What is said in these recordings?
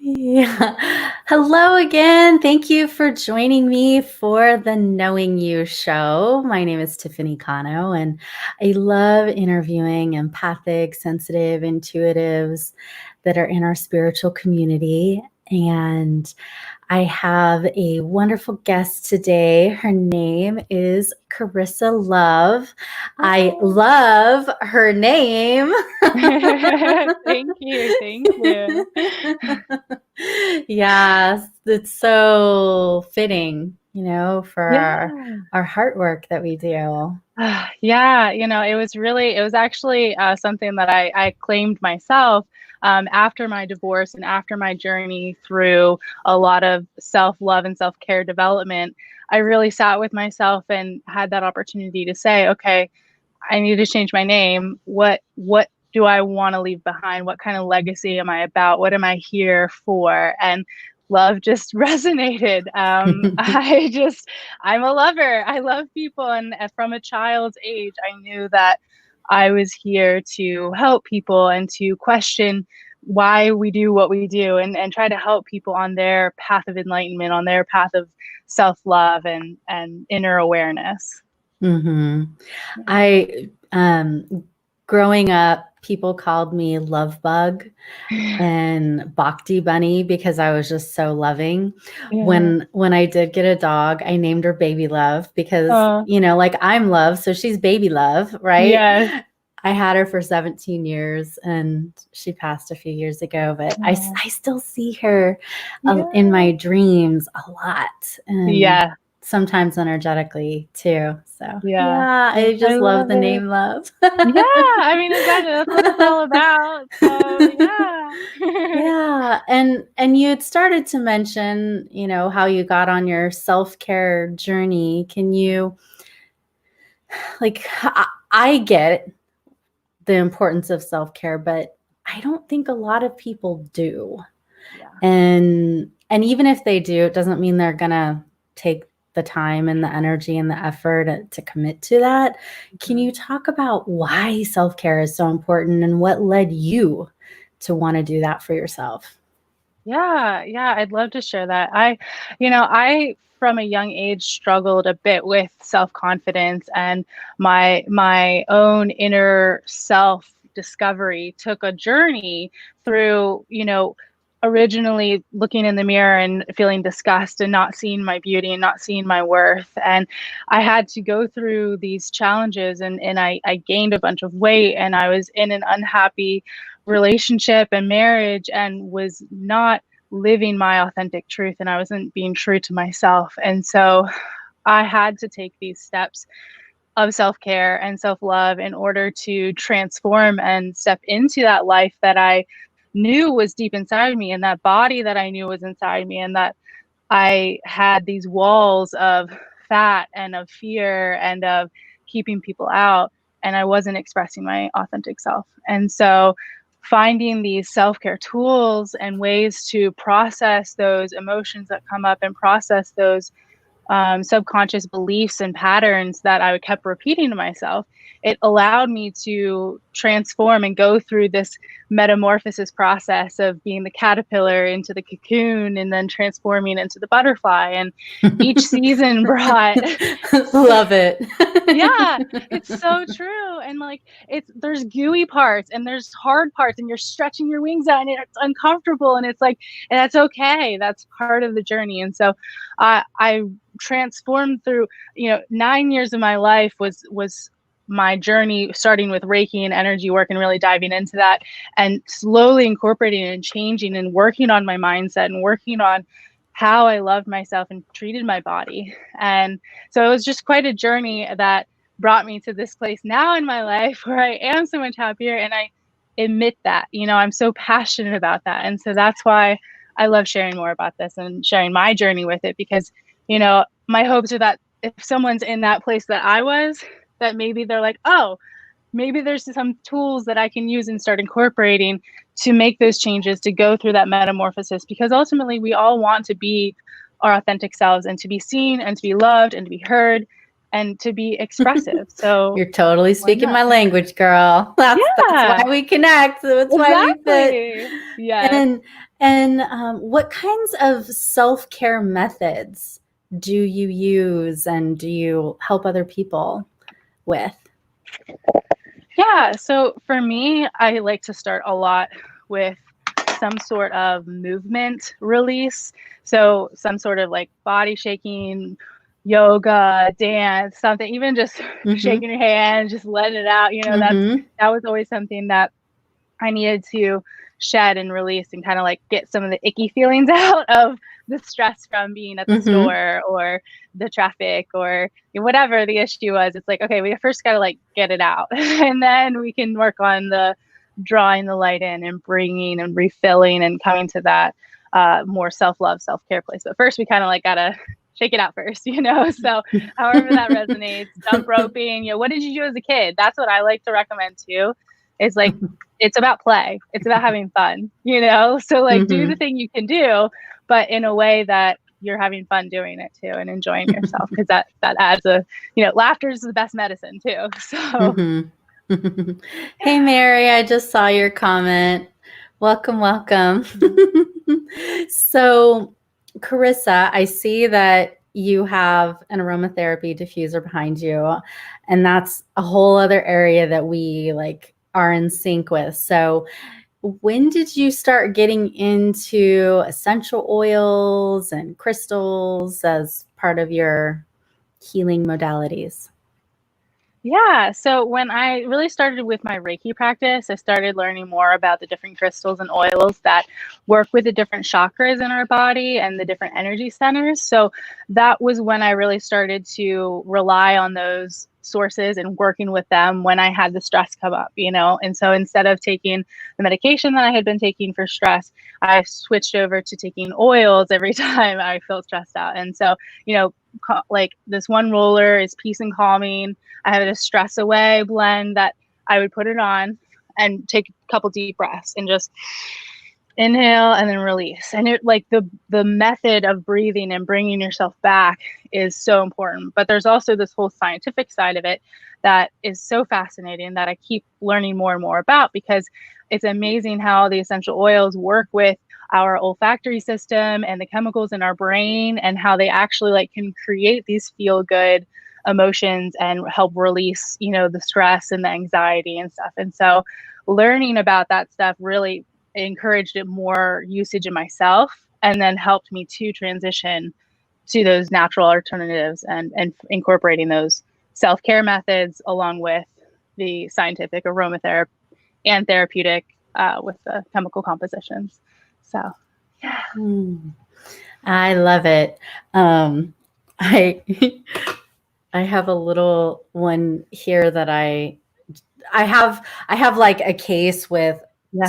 Yeah. Hello again. Thank you for joining me for the Knowing You show. My name is Tiffany Cano, and I love interviewing empathic, sensitive, intuitives that are in our spiritual community. And I have a wonderful guest today. Her name is Karissa Love. I Oh. love her name. Thank you. Thank you. Yes, it's so fitting, for our, Yeah. our heart work that we do. Yeah, it was actually something that I claimed myself after my divorce and after my journey through a lot of self-love and self-care development. I really sat with myself and had that opportunity to say, okay, I need to change my name. What do I want to leave behind? What kind of legacy am I about? What am I here for? And love just resonated. I'm a lover. I love people, and from a child's age, I knew that I was here to help people and to question why we do what we do, and try to help people on their path of enlightenment, on their path of self-love and inner awareness. hmm Yeah. I, growing up, people called me Love Bug and Bhakti Bunny because I was just so loving. Yeah. When I did get a dog, I named her Baby Love because, Oh, like I'm Love, so she's Baby Love, right? yes. I had her for 17 years and she passed a few years ago, but Oh, I still see her in yeah. my dreams a lot and Yeah. sometimes energetically too. So, Yeah. yeah, Yeah. I I just love love the it. name Love. Yeah. I mean, exactly. That's what it's all about. So, yeah. Yeah, and you had started to mention, how you got on your self-care journey. Can you like I get the importance of self-care, but I don't think a lot of people do. Yeah. And even if they do, it doesn't mean they're gonna take the time and the energy and the effort to commit to that. Can Mhm. you talk about why self-care is so important and what led you to want to do that for yourself? Yeah, yeah, I'd love to share that. I from a young age struggled a bit with self-confidence, and my own inner self discovery took a journey through, originally looking in the mirror and feeling disgust and not seeing my beauty and not seeing my worth. And I had to go through these challenges, and I gained a bunch of weight, and I was in an unhappy relationship and marriage and was not living my authentic truth, and I wasn't being true to myself. And so I had to take these steps of self-care and self-love in order to transform and step into that life that I knew was deep inside me, and that body that I knew was inside me, and that I had these walls of fat and of fear and of keeping people out, and I wasn't expressing my authentic self. And so finding these self-care tools and ways to process those emotions that come up and process those subconscious beliefs and patterns that I kept repeating to myself, it allowed me to transform and go through this metamorphosis process of being the caterpillar into the cocoon and then transforming into the butterfly. And each season brought Love it. yeah, it's so true. And like there's gooey parts and there's hard parts, and you're stretching your wings out and it's uncomfortable, and it's like, and that's okay. That's part of the journey. And so I transformed through, 9 years of my life was my journey, starting with Reiki and energy work and really diving into that, and slowly incorporating and changing and working on my mindset and working on how I loved myself and treated my body. And so it was just quite a journey that brought me to this place now in my life where I am so much happier, and I admit that, I'm so passionate about that. And so that's why I love sharing more about this and sharing my journey with it, because, my hopes are that if someone's in that place that I was, that maybe they're like, oh, maybe there's some tools that I can use and start incorporating to make those changes, to go through that metamorphosis, because ultimately we all want to be our authentic selves and to be seen and to be loved and to be heard. and to be expressive. So you're totally speaking my language, girl. That's why yeah, we connect. That's why we fit. exactly. Yes. And what kinds of self-care methods do you use and do you help other people with? Yeah. So for me, I like to start a lot with some sort of movement release. So some sort of like body shaking, yoga, dance, something, even just shaking your hand, just letting it out. That was always something that I needed to shed and release and kind of like get some of the icky feelings out of the stress from being at the store or the traffic or whatever the issue was. It's like, okay, we first got to like get it out and then we can work on the drawing the light in and bringing and refilling and coming to that more self-love, self-care place. But first we kind of like got to shake it out first, So however that resonates, jump roping, what did you do as a kid? That's what I like to recommend too. Is like, it's about play. It's about having fun, So like do the thing you can do, but in a way that you're having fun doing it too and enjoying yourself, because that adds laughter is the best medicine too. So Hey Mary, I just saw your comment. Welcome. So Karissa, I see that you have an aromatherapy diffuser behind you, and that's a whole other area that we like are in sync with. So when did you start getting into essential oils and crystals as part of your healing modalities? yeah, so when I really started with my Reiki practice, I started learning more about the different crystals and oils that work with the different chakras in our body and the different energy centers. So that was when I really started to rely on those sources and working with them when I had the stress come up, And so instead of taking the medication that I had been taking for stress, I switched over to taking oils every time I felt stressed out. And so, like this one roller is peace and calming. I have a stress away blend that I would put it on and take a couple deep breaths and just inhale and then release. And it like the method of breathing and bringing yourself back is so important. But there's also this whole scientific side of it that is so fascinating that I keep learning more and more about, because it's amazing how the essential oils work with our olfactory system and the chemicals in our brain, and how they actually like can create these feel good emotions and help release, the stress and the anxiety and stuff. And so learning about that stuff really encouraged it more usage in myself, and then helped me to transition to those natural alternatives and incorporating those self-care methods along with the scientific aromatherapy and therapeutic with the chemical compositions. So, yeah. I love it. I I have a little one here that I have like a case with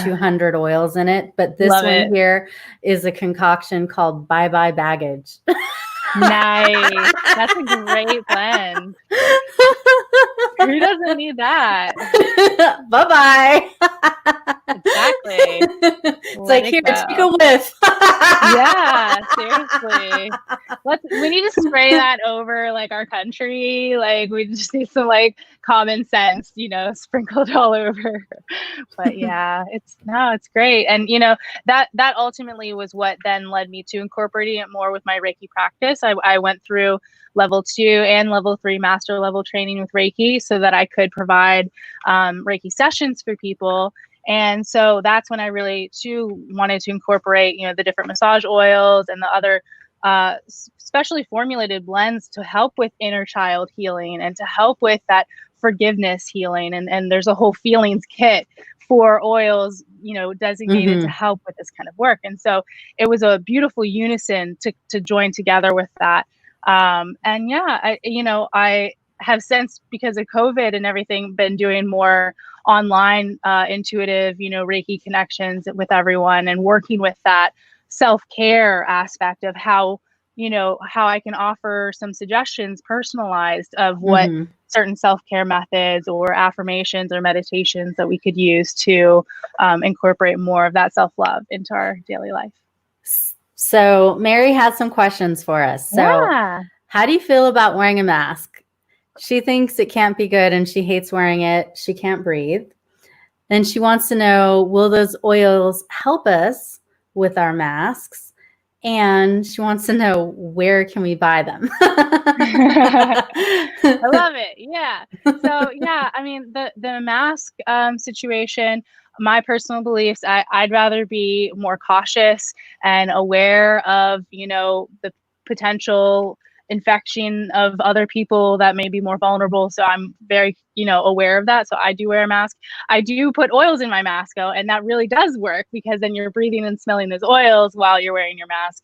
200 oils in it, but this Love one it. here is a concoction called Bye Bye Baggage. Nice. That's a great blend. Who doesn't need that? Bye-bye. Exactly. It's like, here, take a whiff. Yeah, seriously. We need to spray that over like our country. Like we just need some like common sense, sprinkled all over. But yeah, it's great. And that ultimately was what then led me to incorporating it more with my Reiki practice. I went through level 2 and level 3 master level training with Reiki so that I could provide Reiki sessions for people. And so that's when I really too wanted to incorporate, the different massage oils and the other specially formulated blends to help with inner child healing and to help with that forgiveness healing. And there's a whole feelings kit for oils, designated to help with this kind of work. And so it was a beautiful unison to join together with that. And yeah, I have since, because of COVID and everything, been doing more online intuitive, Reiki connections with everyone, and working with that self-care aspect of how I can offer some suggestions personalized of what certain self-care methods or affirmations or meditations that we could use to incorporate more of that self-love into our daily life. So Mary has some questions for us. So yeah. How do you feel about wearing a mask? She thinks it can't be good and she hates wearing it. She can't breathe. Then she wants to know, will those oils help us with our masks? And she wants to know, where can we buy them? I love it. Yeah. So yeah, I mean the mask situation, my personal beliefs, I'd rather be more cautious and aware of, the potential infection of other people that may be more vulnerable. So I'm very, aware of that. So I do wear a mask. I do put oils in my mask though, and that really does work because then you're breathing and smelling those oils while you're wearing your mask.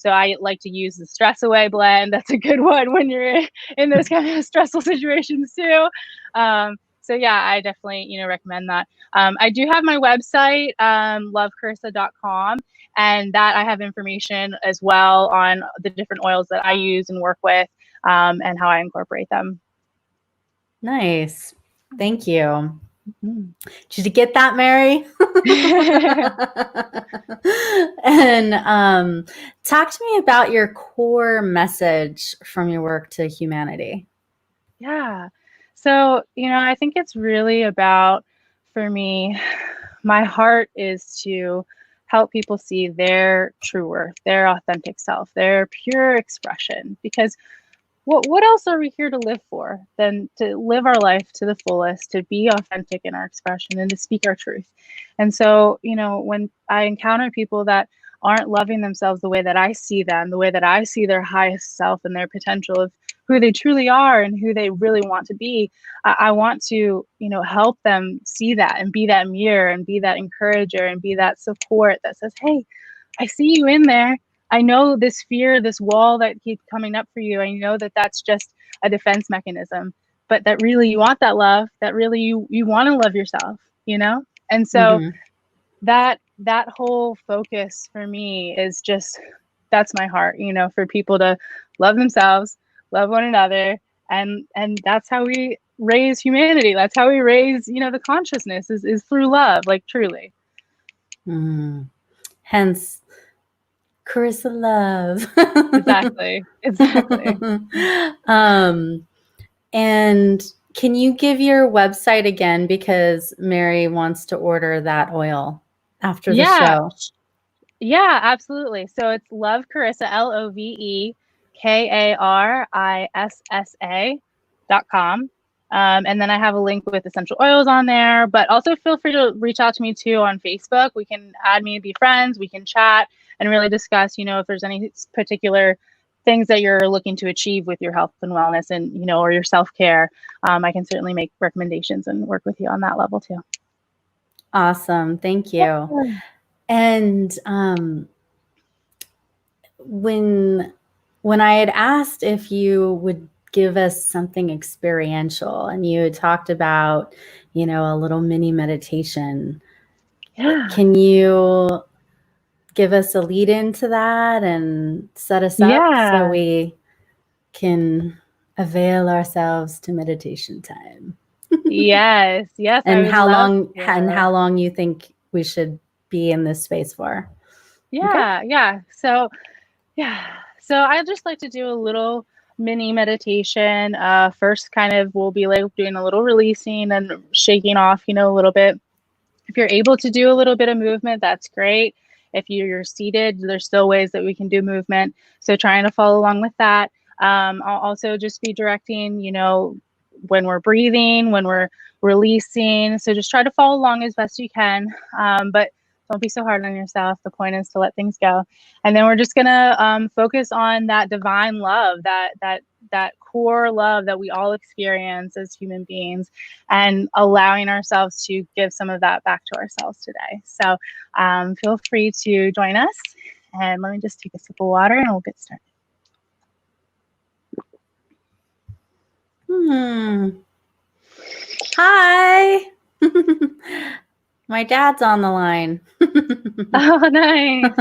So I like to use the Stress Away blend. That's a good one when you're in those kind of stressful situations too. So yeah, I definitely, recommend that. I do have my website, lovekarissa.com, and that I have information as well on the different oils that I use and work with, and how I incorporate them. Nice. Thank you. Mm-hmm. Did you get that, Mary? And talk to me about your core message from your work to humanity. Yeah. So, I think it's really about, for me, my heart is to help people see their true worth, their authentic self, their pure expression. Because what else are we here to live for than to live our life to the fullest, to be authentic in our expression and to speak our truth? And so, when I encounter people that aren't loving themselves the way that I see them, the way that I see their highest self and their potential of who they truly are and who they really want to be, I want to, help them see that and be that mirror and be that encourager and be that support that says, hey, I see you in there. I know this fear, this wall that keeps coming up for you. I know that that's just a defense mechanism, but that really you want that love, that really you want to love yourself, And so that whole focus for me is just, that's my heart, for people to love themselves, love one another, and that's how we raise humanity. That's how we raise, the consciousness is through love, like truly. Hence, Karissa Love. Exactly. And can you give your website again, because Mary wants to order that oil after the show? Yeah, absolutely. So it's Love Karissa, LoveKarissa.com. And then I have a link with essential oils on there, but also feel free to reach out to me too on Facebook. We can add me, be friends, we can chat and really discuss, if there's any particular things that you're looking to achieve with your health and wellness and, or your self-care. I can certainly make recommendations and work with you on that level too. Awesome. Thank you. And when I had asked if you would give us something experiential, and you had talked about, a little mini meditation, can you give us a lead into that and set us up so we can avail ourselves to meditation time? Yes. And how long you think we should be in this space for? Yeah. So I'd just like to do a little mini meditation. First, kind of, we'll be like doing a little releasing and shaking off, a little bit. If you're able to do a little bit of movement, that's great. If you're seated, there's still ways that we can do movement. So trying to follow along with that. I'll also just be directing, when we're breathing, when we're releasing. So just try to follow along as best you can. But don't be so hard on yourself. The point is to let things go. And then we're just gonna focus on that divine love, that core love that we all experience as human beings, and allowing ourselves to give some of that back to ourselves today. So feel free to join us. And let me just take a sip of water and we'll get started. Hi. My dad's on the line. Oh, nice.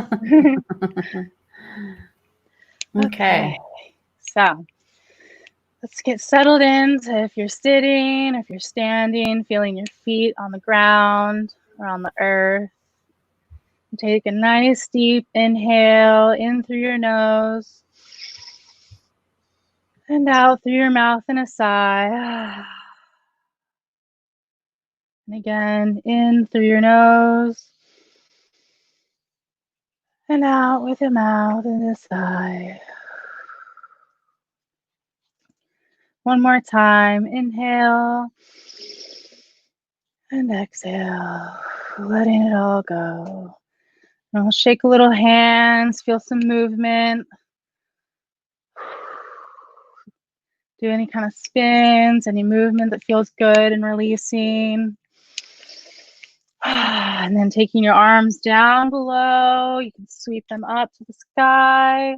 Okay. So let's get settled in. So if you're sitting, if you're standing, feeling your feet on the ground or on the earth, take a nice deep inhale in through your nose. And out through your mouth in a sigh. And again, in through your nose. And out with your mouth in a sigh. One more time. Inhale. And exhale. Letting it all go. And we'll shake a little hands. Feel some movement. Do any kind of spins, any movement that feels good and releasing. And then taking your arms down below, you can sweep them up to the sky.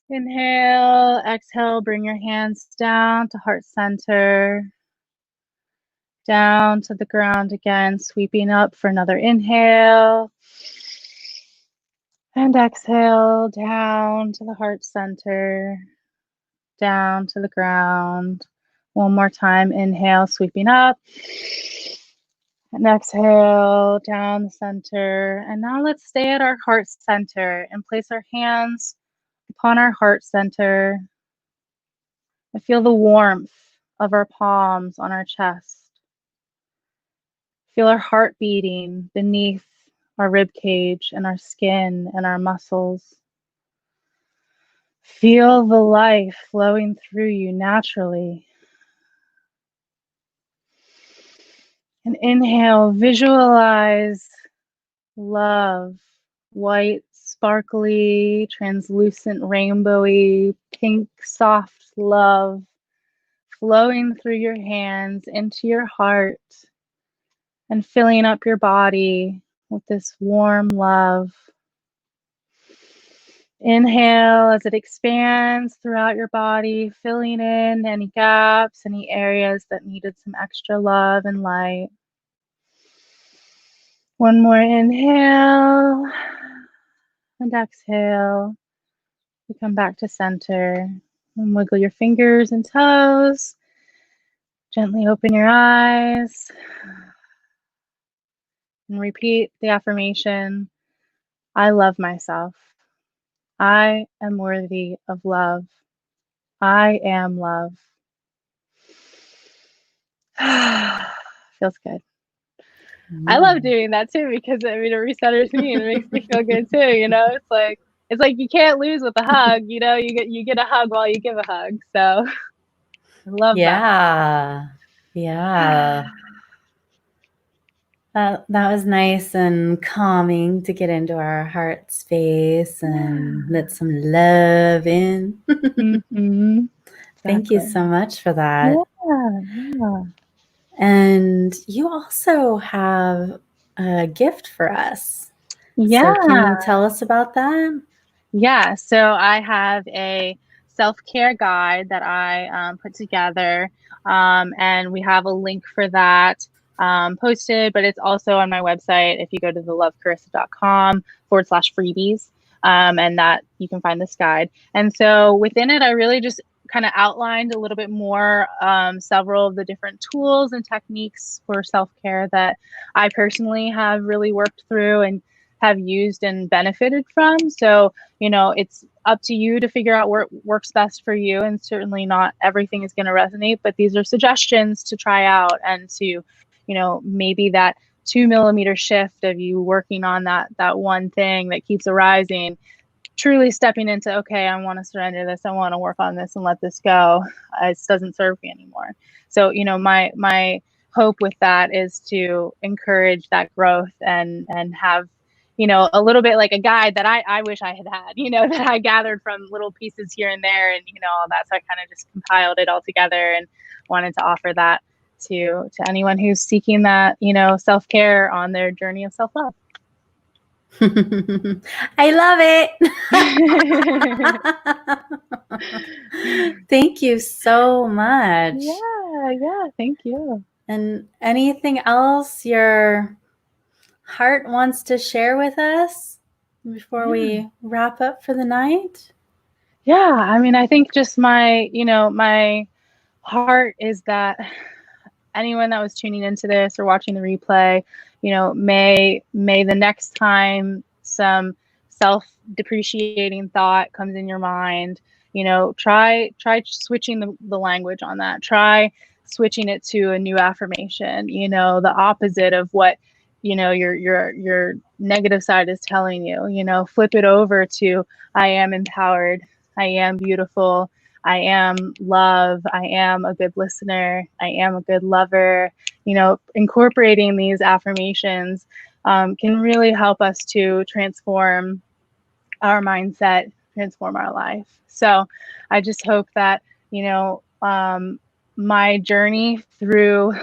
Inhale, exhale, bring your hands down to heart center. Down to the ground again, sweeping up for another inhale. And exhale, down to the heart center. Down to the ground. One more time, inhale, sweeping up. And exhale, down the center. And now let's stay at our heart center and place our hands upon our heart center. And feel the warmth of our palms on our chest. Feel our heart beating beneath our rib cage and our skin and our muscles. Feel the life flowing through you naturally. And inhale, visualize love, white, sparkly, translucent, rainbowy, pink, soft love flowing through your hands into your heart and filling up your body with this warm love. Inhale as it expands throughout your body, filling in any gaps, any areas that needed some extra love and light. One more inhale and exhale. You come back to center and wiggle your fingers and toes. Gently open your eyes and repeat the affirmation, I love myself. I am worthy of love. I am love. Feels good. I love doing that too because it recenters me and it makes me feel good too. It's like you can't lose with a hug. You get a hug while you give a hug. So I love that. Yeah. That was nice and calming to get into our heart space and let some love in. Mm-hmm. Thank you so much for that. Yeah. And you also have a gift for us. Yeah. So can you tell us about that? Yeah. So I have a self-care guide that I put together, and we have a link for that posted, but it's also on my website. If you go to thelovekarissa.com/freebies, and that you can find this guide. And so within it, I really just kind of outlined a little bit more several of the different tools and techniques for self-care that I personally have really worked through and have used and benefited from. So, it's up to you to figure out what works best for you. And certainly not everything is going to resonate, but these are suggestions to try out and to, maybe that 2 millimeter shift of you working on that one thing that keeps arising, truly stepping into, okay, I want to surrender this. I want to work on this and let this go. It doesn't serve me anymore. So, my hope with that is to encourage that growth and have, a little bit like a guide that I wish I had, that I gathered from little pieces here and there and, all that. So I kind of just compiled it all together and wanted to offer that to anyone who's seeking that, self-care on their journey of self-love. I love it. Thank you so much. Yeah, thank you. And anything else your heart wants to share with us before we wrap up for the night? Yeah, I mean, I think just my heart is that anyone that was tuning into this or watching the replay, may the next time some self-depreciating thought comes in your mind, try switching the language on that. Try switching it to a new affirmation, the opposite of what your negative side is telling you. Flip it over to, I am empowered, I am beautiful, I am love, I am a good listener, I am a good lover. Incorporating these affirmations can really help us to transform our mindset, transform our life. So I just hope that, my journey through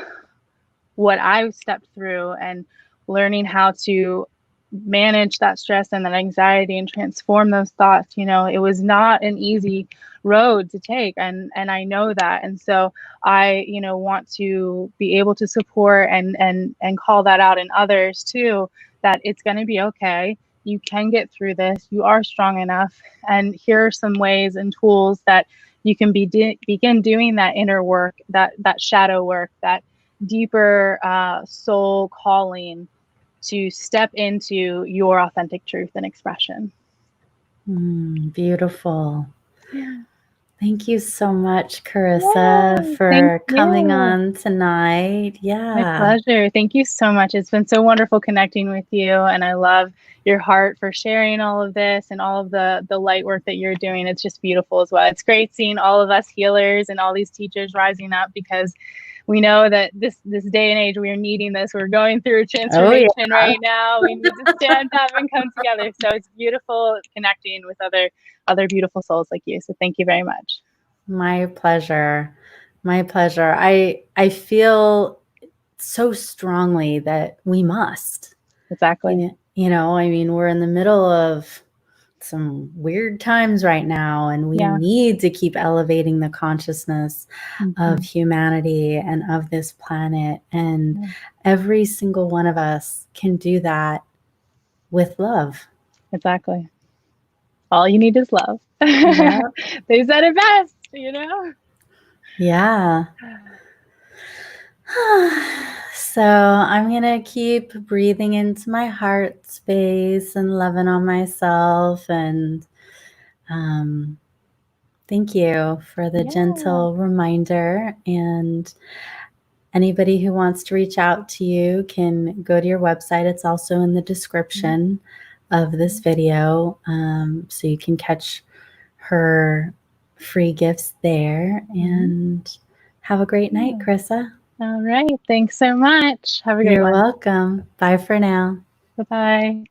what I stepped through and learning how to manage that stress and that anxiety and transform those thoughts, it was not an easy road to take, and I know that. And so I want to be able to support and call that out in others too, that it's going to be okay. You can get through this. You are strong enough. And here are some ways and tools that you can begin doing that inner work, that shadow work, that deeper soul calling, to step into your authentic truth and expression. Beautiful. Yeah. Thank you so much, Karissa, for coming on tonight. Yeah. My pleasure. Thank you so much. It's been so wonderful connecting with you. And I love your heart for sharing all of this and all of the light work that you're doing. It's just beautiful as well. It's great seeing all of us healers and all these teachers rising up, because we know that this day and age, we are needing this. We're going through a transformation right now. We need to stand up and come together. So it's beautiful connecting with other beautiful souls like you. So thank you very much. My pleasure. My pleasure. I feel so strongly that we must. Exactly. We're in the middle of some weird times right now, and we need to keep elevating the consciousness of humanity and of this planet. And every single one of us can do that with love. Exactly. All you need is love. Yep. They said it best, Yeah. So I'm going to keep breathing into my heart space and loving on myself. And thank you for the gentle reminder. And anybody who wants to reach out to you can go to your website. It's also in the description of this video. So you can catch her free gifts there. And have a great night, Karissa. All right. Thanks so much. Have a great one. You're welcome. Bye for now. Bye-bye.